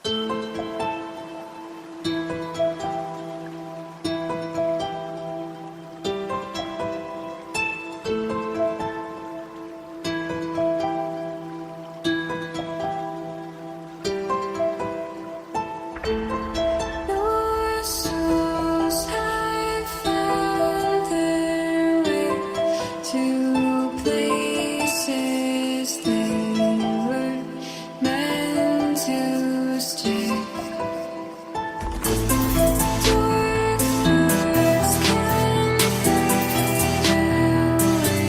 Your souls have found their way to places they were meant to stay. Dark clouds can fade away.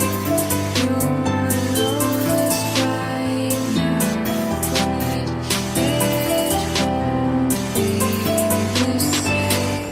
You're lost right now, but it won't be the same.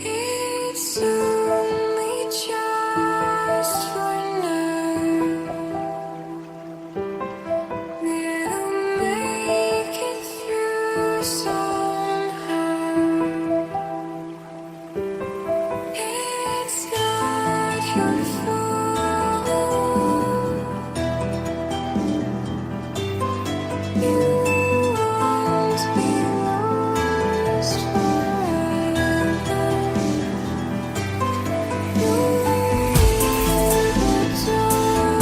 It's only just for now. We'll make it through somehow. It's not your fault. You won't be lost forever. You're in the dark.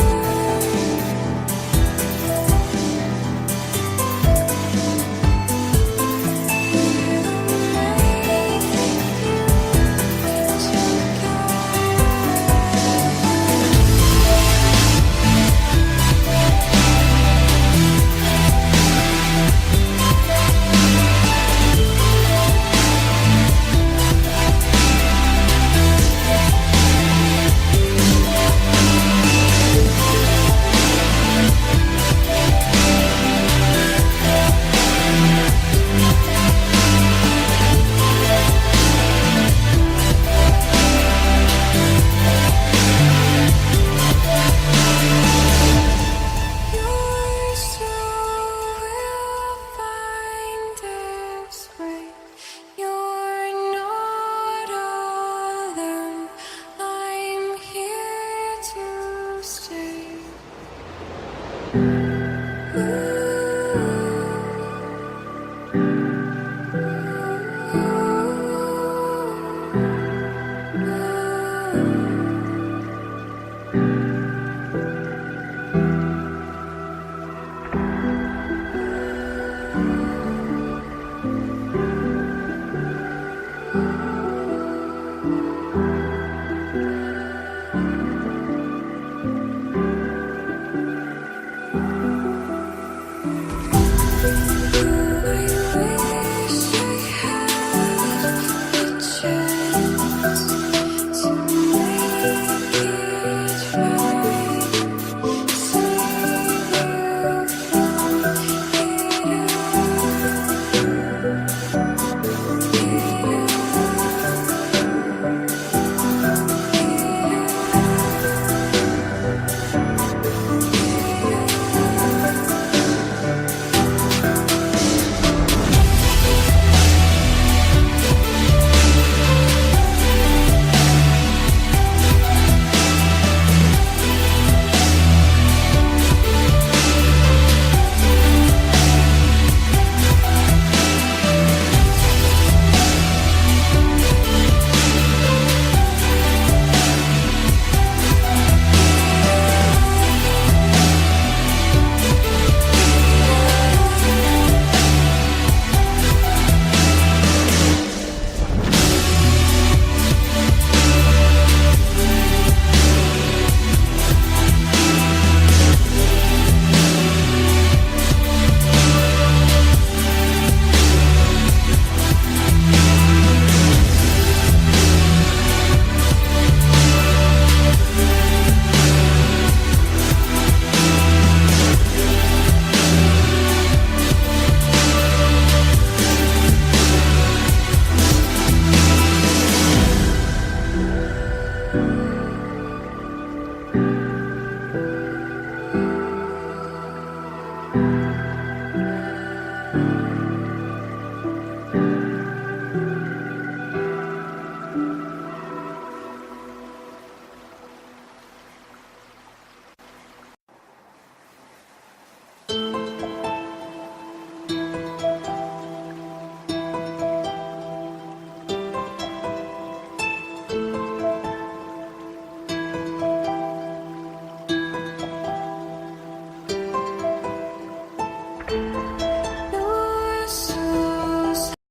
Your soul will find its way. You're not alone. I'm here to stay.